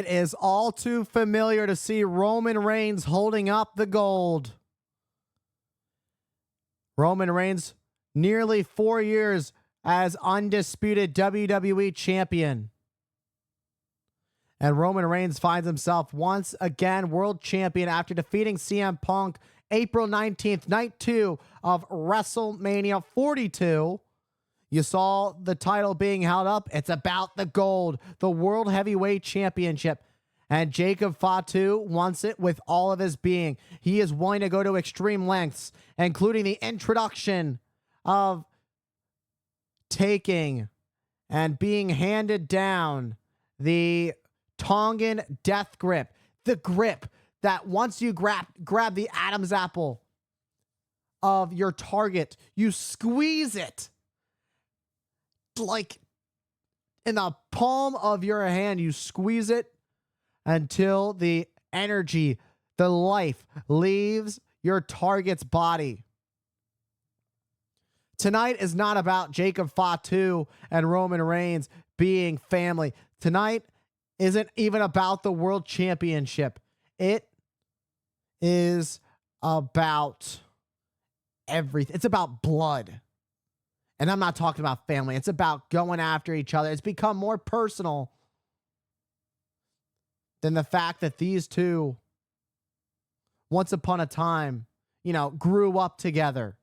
It is all too familiar to see Roman Reigns holding up the gold. Roman Reigns, nearly 4 years as undisputed WWE champion. And Roman Reigns finds himself once again world champion after defeating CM Punk April 19th, night 2 of WrestleMania 42. You saw the title being held up. It's about the gold, the World Heavyweight Championship. And Jacob Fatu wants it with all of his being. He is willing to go to extreme lengths, including the introduction of taking and being handed down the Tongan death grip. The grip that once you grab the Adam's apple of your target, you squeeze it like in the palm of your hand. You squeeze it until the energy, the life leaves your target's body. Tonight is not about Jacob Fatu and Roman Reigns being family. Tonight isn't even about the World Championship. It is about everything. It's about blood. And I'm not talking about family. It's about going after each other. It's become more personal than the fact that these two, once upon a time, grew up together.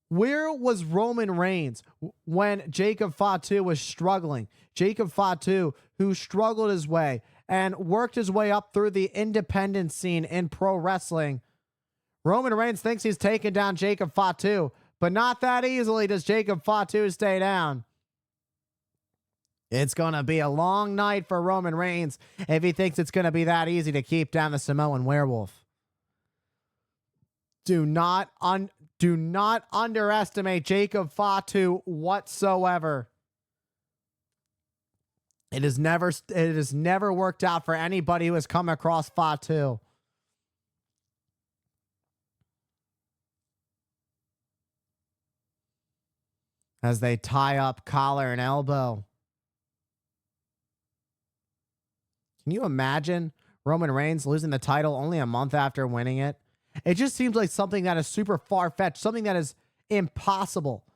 Where was Roman Reigns when Jacob Fatu was struggling? Jacob Fatu, who struggled his way and worked his way up through the independent scene in pro wrestling. Roman Reigns thinks he's taken down Jacob Fatu, but not that easily does Jacob Fatu stay down. It's going to be a long night for Roman Reigns if he thinks it's going to be that easy to keep down the Samoan werewolf. Do not underestimate Jacob Fatu whatsoever. It has never worked out for anybody who has come across Fatu. As they tie up collar and elbow. Can you imagine Roman Reigns losing the title only a month after winning it? It just seems like something that is super far-fetched, something that is impossible.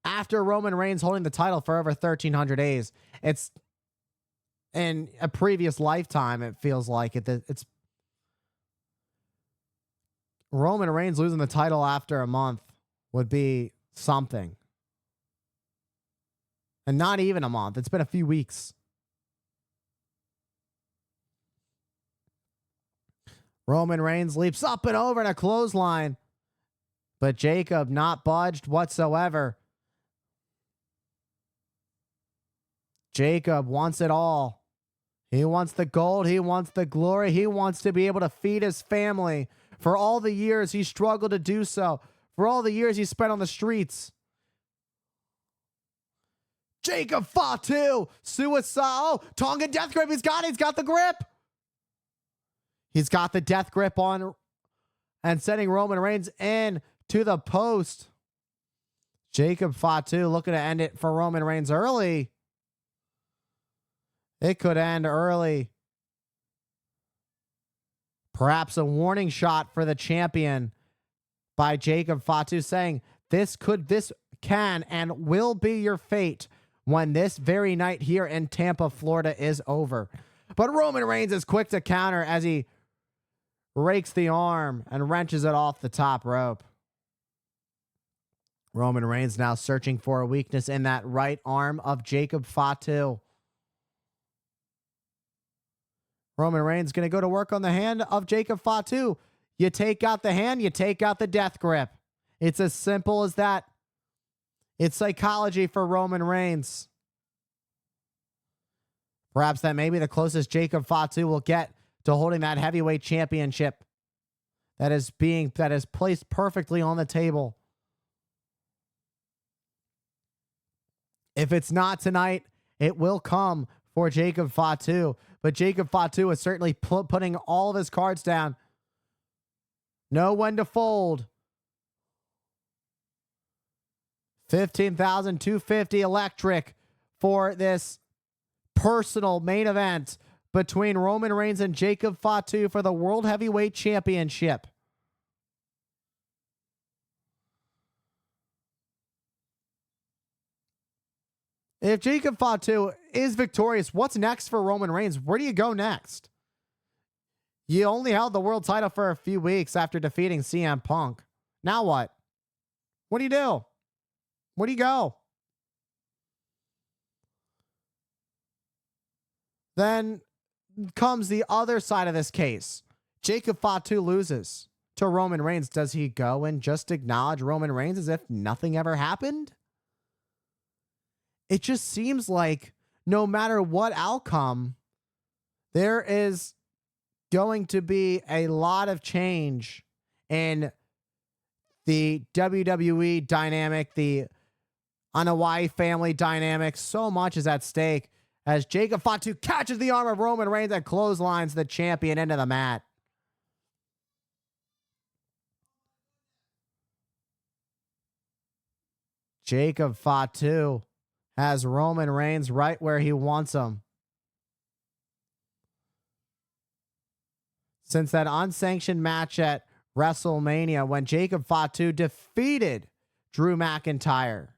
After Roman Reigns holding the title for over 1,300 days, it's in a previous lifetime, it feels like it's Roman Reigns losing the title after a month would be something. And not even a month. It's been a few weeks. Roman Reigns leaps up and over in a clothesline. But Jacob not budged whatsoever. Jacob wants it all. He wants the gold. He wants the glory. He wants to be able to feed his family. For all the years he struggled to do so. For all the years he spent on the streets. Jacob Fatu. Suicide. Oh, Tongan death grip. He's got the grip. He's got the death grip on and sending Roman Reigns in to the post. Jacob Fatu looking to end it for Roman Reigns early. It could end early. Perhaps a warning shot for the champion by Jacob Fatu saying this can and will be your fate when this very night here in Tampa, Florida is over. But Roman Reigns is quick to counter as he rakes the arm and wrenches it off the top rope. Roman Reigns now searching for a weakness in that right arm of Jacob Fatu. Roman Reigns going to go to work on the hand of Jacob Fatu. You take out the hand, you take out the death grip. It's as simple as that. It's psychology for Roman Reigns. Perhaps that may be the closest Jacob Fatu will get to holding that heavyweight championship that is placed perfectly on the table. If it's not tonight, it will come for Jacob Fatu. But Jacob Fatu is certainly putting all of his cards down. Know when to fold. $15,250 electric for this personal main event between Roman Reigns and Jacob Fatu for the World Heavyweight Championship. If Jacob Fatu is victorious, what's next for Roman Reigns? Where do you go next? You only held the world title for a few weeks after defeating CM Punk. Now what? What do you do? Where do you go? Then comes the other side of this case. Jacob Fatu loses to Roman Reigns. Does he go and just acknowledge Roman Reigns as if nothing ever happened? It just seems like no matter what outcome, there is going to be a lot of change in the WWE dynamic, the Anoa'i family dynamic. So much is at stake as Jacob Fatu catches the arm of Roman Reigns and clotheslines the champion into the mat. Jacob Fatu has Roman Reigns right where he wants him. Since that unsanctioned match at WrestleMania when Jacob Fatu defeated Drew McIntyre.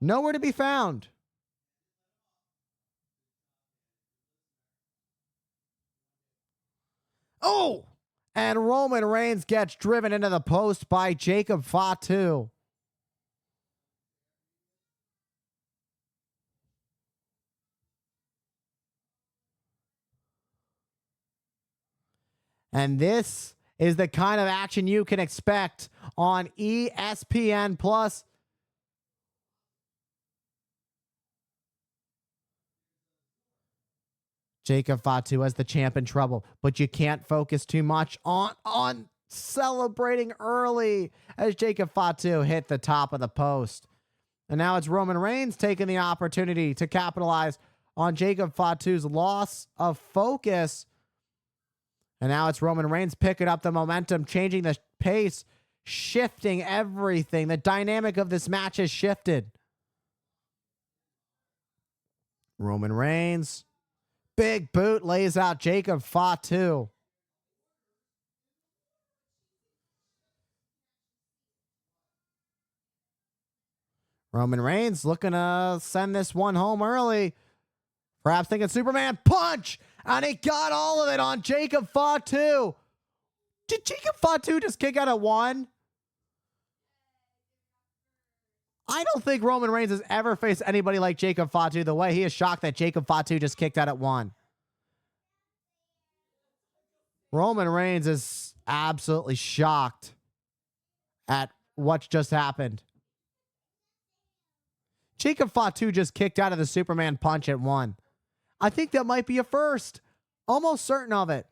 Nowhere to be found. Oh! And Roman Reigns gets driven into the post by Jacob Fatu. And this is the kind of action you can expect on ESPN Plus. Jacob Fatu has the champ in trouble, but you can't focus too much on celebrating early as Jacob Fatu hit the top of the post. And now it's Roman Reigns taking the opportunity to capitalize on Jacob Fatu's loss of focus. And now it's Roman Reigns picking up the momentum, changing the pace, shifting everything. The dynamic of this match has shifted. Roman Reigns, big boot, lays out Jacob Fatu. Roman Reigns looking to send this one home early. Perhaps thinking Superman punch. And he got all of it on Jacob Fatu. Did Jacob Fatu just kick out at one? I don't think Roman Reigns has ever faced anybody like Jacob Fatu the way he is shocked that Jacob Fatu just kicked out at one. Roman Reigns is absolutely shocked at what just happened. Jacob Fatu just kicked out of the Superman punch at one. I think that might be a first. Almost certain of it.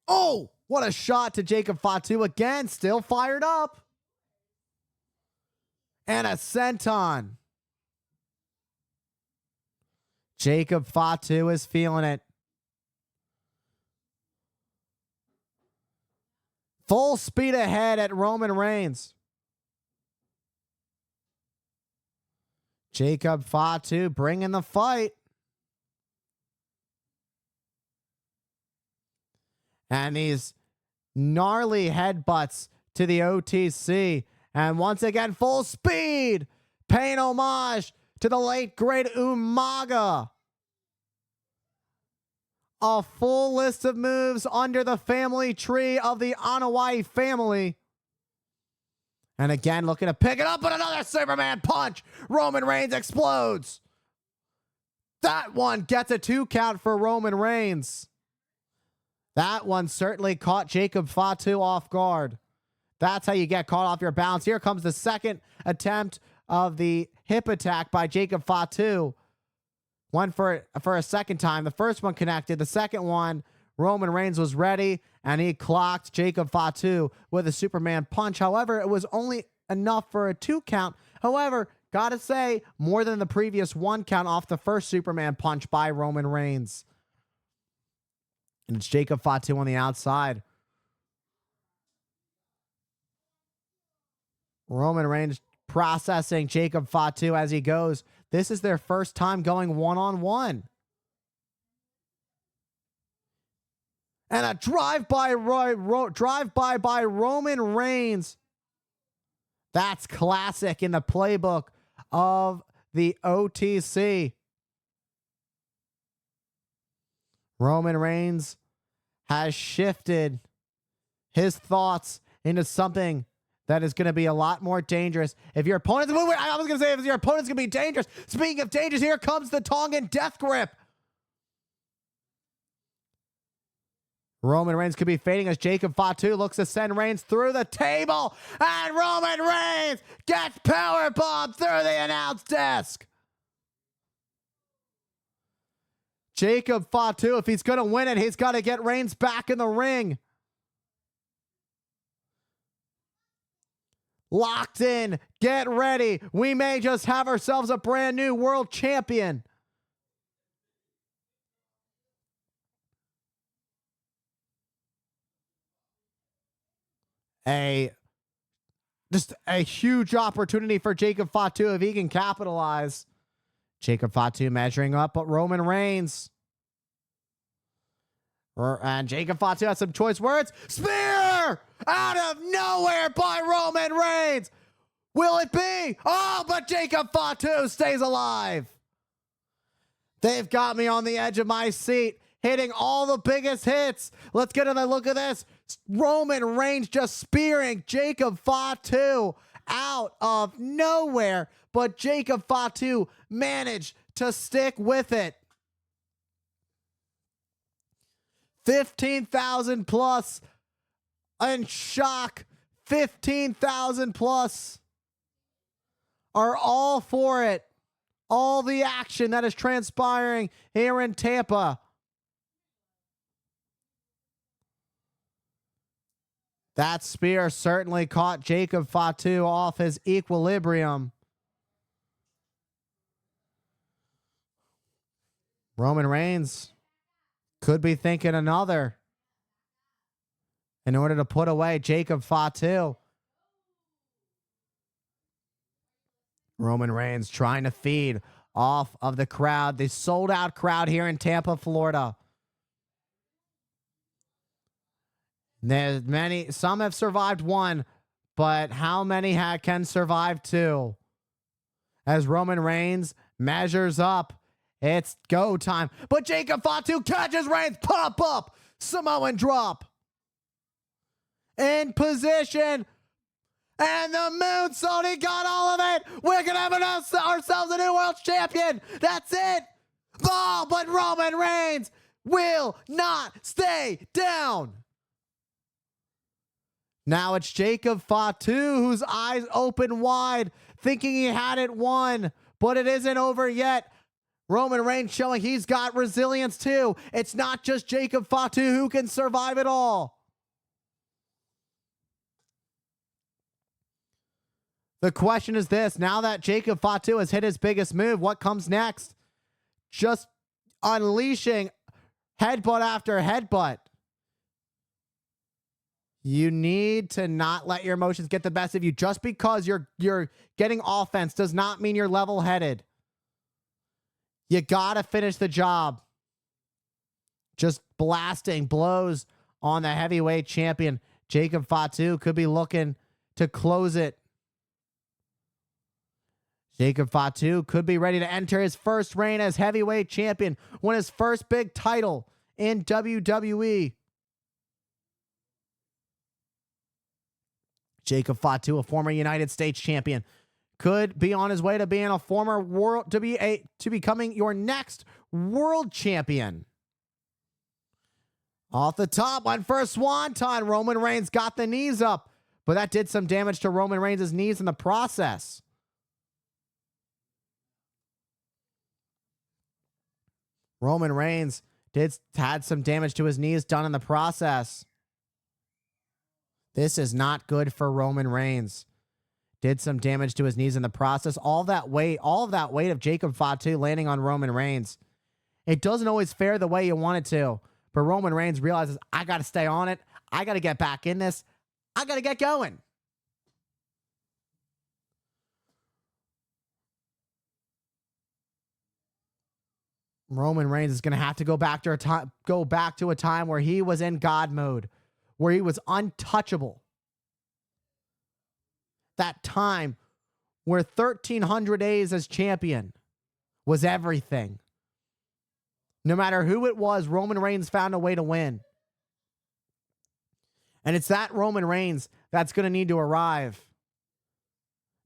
Oh, what a shot to Jacob Fatu again. Still fired up. And a senton. Jacob Fatu is feeling it. Full speed ahead at Roman Reigns. Jacob Fatu bringing the fight. And these gnarly headbutts to the OTC. And once again, full speed. Paying homage to the late, great Umaga. A full list of moves under the family tree of the Anoa'i family. And again, looking to pick it up, but another Superman punch. Roman Reigns explodes. That one gets a 2 count for Roman Reigns. That one certainly caught Jacob Fatu off guard. That's how you get caught off your balance. Here comes the second attempt of the hip attack by Jacob Fatu. One for a second time. The first one connected. The second one, Roman Reigns was ready, and he clocked Jacob Fatu with a Superman punch. However, it was only enough for a 2 count. However, gotta say, more than the previous 1 count off the first Superman punch by Roman Reigns. And it's Jacob Fatu on the outside. Roman Reigns processing Jacob Fatu as he goes. This is their first time going one-on-one. And a drive-by by Roman Reigns. That's classic in the playbook of the OTC. Roman Reigns has shifted his thoughts into something that is going to be a lot more dangerous. If your opponent's... I was going to say, if your opponent's going to be dangerous. Speaking of dangerous, here comes the Tongan Death Grip. Roman Reigns could be fading as Jacob Fatu looks to send Reigns through the table. And Roman Reigns gets powerbombed through the announce desk. Jacob Fatu, if he's going to win it, he's got to get Reigns back in the ring. Locked in. Get ready. We may just have ourselves a brand new world champion. Just a huge opportunity for Jacob Fatu if he can capitalize. Jacob Fatu measuring up, but Roman Reigns. And Jacob Fatu has some choice words. Spear out of nowhere by Roman Reigns. Will it be? Oh, but Jacob Fatu stays alive. They've got me on the edge of my seat, hitting all the biggest hits. Let's get a look at this. Roman Reigns just spearing Jacob Fatu out of nowhere, but Jacob Fatu managed to stick with it. 15,000 plus in shock. 15,000 plus are all for it. All the action that is transpiring here in Tampa. That spear certainly caught Jacob Fatu off his equilibrium. Roman Reigns could be thinking another in order to put away Jacob Fatu. Roman Reigns trying to feed off of the crowd, the sold-out crowd here in Tampa, Florida. There's many, some have survived one, but how many can survive two? As Roman Reigns measures up, it's go time. But Jacob Fatu catches Reigns, pop up, Samoan drop. In position, and the moonsault, he got all of it. We're going to have ourselves a new world champion. That's it. Oh, but Roman Reigns will not stay down. Now it's Jacob Fatu whose eyes open wide, thinking he had it won, but it isn't over yet. Roman Reigns showing he's got resilience too. It's not just Jacob Fatu who can survive it all. The question is this: now that Jacob Fatu has hit his biggest move, what comes next? Just unleashing headbutt after headbutt. You need to not let your emotions get the best of you. Just because you're getting offense does not mean you're level-headed. You gotta finish the job. Just blasting blows on the heavyweight champion. Jacob Fatu could be looking to close it. Jacob Fatu could be ready to enter his first reign as heavyweight champion, win his first big title in WWE. Jacob Fatu, a former United States champion, could be on his way to being a former world to becoming your next world champion. Off the top, went for a swanton. Roman Reigns got the knees up, but that did some damage to Roman Reigns' knees in the process. Roman Reigns had some damage to his knees done in the process. This is not good for Roman Reigns. Did some damage to his knees in the process. All of that weight of Jacob Fatu landing on Roman Reigns. It doesn't always fare the way you want it to. But Roman Reigns realizes, I got to stay on it. I got to get back in this. I got to get going. Roman Reigns is going to have to go back to a time where he was in God mode, where he was untouchable. That time where 1,300 days as champion was everything. No matter who it was, Roman Reigns found a way to win. And it's that Roman Reigns that's going to need to arrive,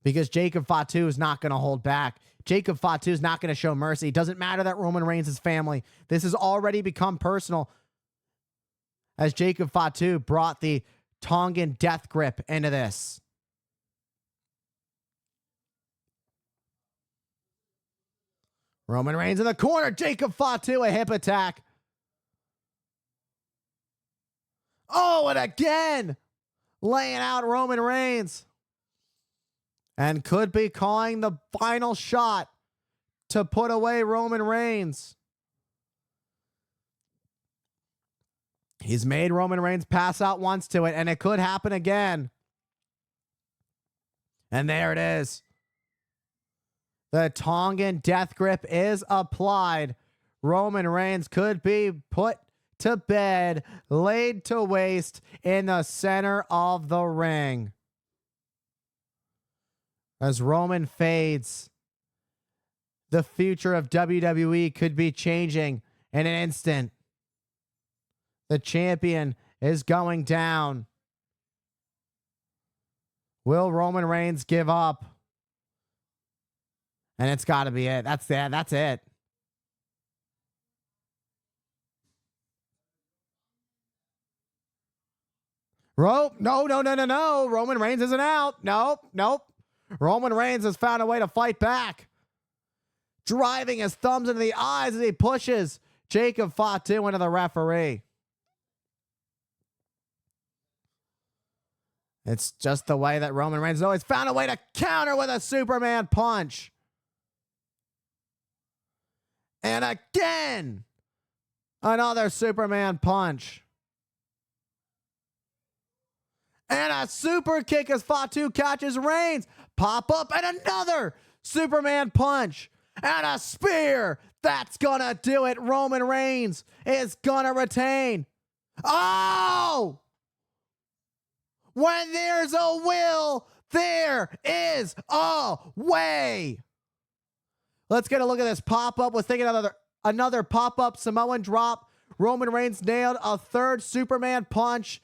because Jacob Fatu is not going to hold back. Jacob Fatu is not going to show mercy. It doesn't matter that Roman Reigns is family. This has already become personal, as Jacob Fatu brought the Tongan death grip into this. Roman Reigns in the corner. Jacob Fatu, a hip attack. Oh, and again, laying out Roman Reigns. And could be calling the final shot to put away Roman Reigns. He's made Roman Reigns pass out once to it, and it could happen again. And there it is. The Tongan death grip is applied. Roman Reigns could be put to bed, laid to waste in the center of the ring. As Roman fades, the future of WWE could be changing in an instant. The champion is going down. Will Roman Reigns give up? And it's got to be it. That's it. No. Roman Reigns isn't out. Nope. Roman Reigns has found a way to fight back, driving his thumbs into the eyes as he pushes Jacob Fatu into the referee. It's just the way that Roman Reigns always found a way to counter with a Superman punch. And again, another Superman punch. And a super kick as Fatu catches Reigns. Pop up and another Superman punch. And a spear. That's gonna do it. Roman Reigns is gonna retain. Oh! When there's a will, there is a way. Let's get a look at this pop-up. Let's take another pop-up Samoan drop. Roman Reigns nailed a third Superman punch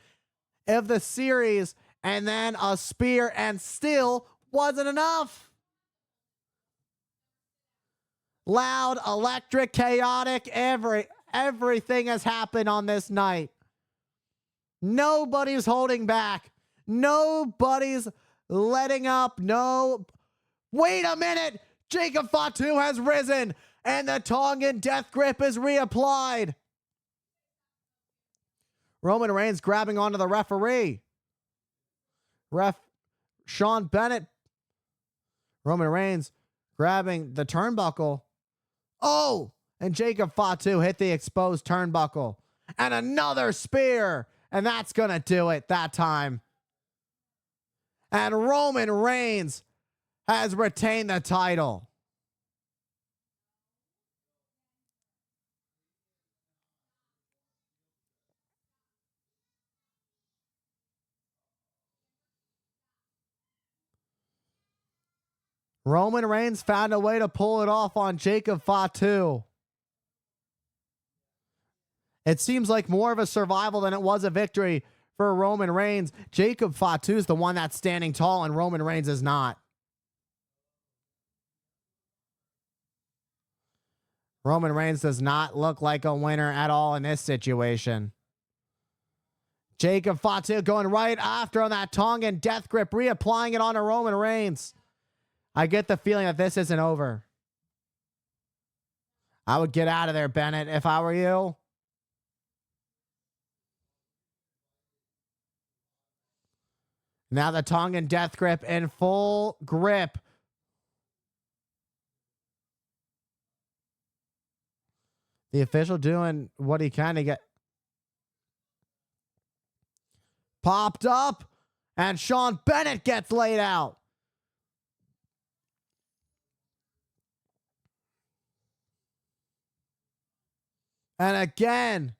of the series, and then a spear, and still wasn't enough. Loud, electric, chaotic, everything has happened on this night. Nobody's holding back. Nobody's letting up. No. Wait a minute. Jacob Fatu has risen, and the Tongan death grip is reapplied. Roman Reigns grabbing onto the referee. Sean Bennett. Roman Reigns grabbing the turnbuckle. Oh, and Jacob Fatu hit the exposed turnbuckle. And another spear. And that's going to do it that time. And Roman Reigns has retained the title. Roman Reigns found a way to pull it off on Jacob Fatu. It seems like more of a survival than it was a victory for Roman Reigns. Jacob Fatu is the one that's standing tall, and Roman Reigns is not. Roman Reigns does not look like a winner at all in this situation. Jacob Fatu going right after on that Tongan death grip, reapplying it onto Roman Reigns. I get the feeling that this isn't over. I would get out of there, Bennett, if I were you. Now the Tongan death grip in full grip. The official doing what he can to get popped up, and Sean Bennett gets laid out. And again.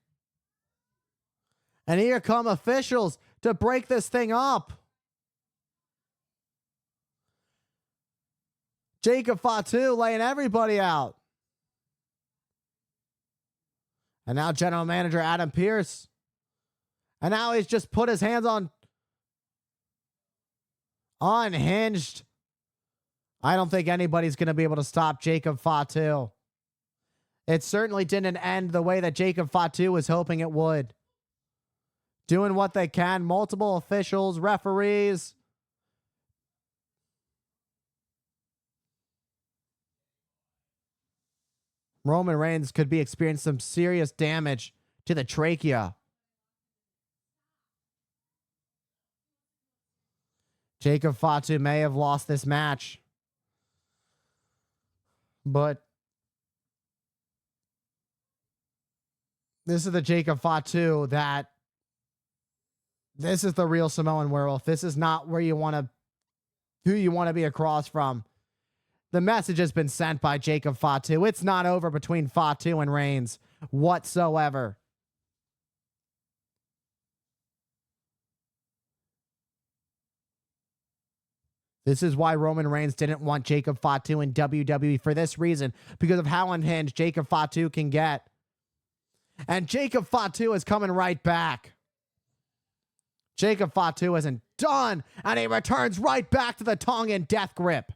And here come officials to break this thing up. Jacob Fatu laying everybody out. And now General Manager Adam Pearce. And now he's just put his hands on Unhinged. I don't think anybody's going to be able to stop Jacob Fatu. It certainly didn't end the way that Jacob Fatu was hoping it would. Doing what they can, multiple officials, referees. Roman Reigns could be experiencing some serious damage to the trachea. Jacob Fatu may have lost this match. But this is the Jacob Fatu that this is the real Samoan werewolf. This is not where you want to, who you want to be across from. The message has been sent by Jacob Fatu. It's not over between Fatu and Reigns whatsoever. This is why Roman Reigns didn't want Jacob Fatu in WWE for this reason, because of how unhinged Jacob Fatu can get. And Jacob Fatu is coming right back. Jacob Fatu isn't done, and he returns right back to the Tongan death grip.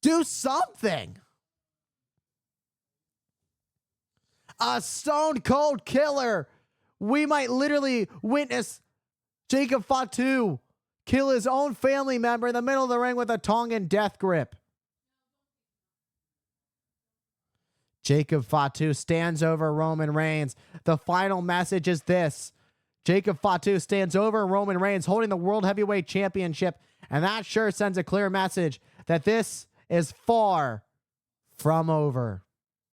Do something. A stone cold killer. We might literally witness Jacob Fatu kill his own family member in the middle of the ring with a Tongan death grip. Jacob Fatu stands over Roman Reigns. The final message is this. Jacob Fatu stands over Roman Reigns holding the World Heavyweight Championship, and that sure sends a clear message that this is far from over.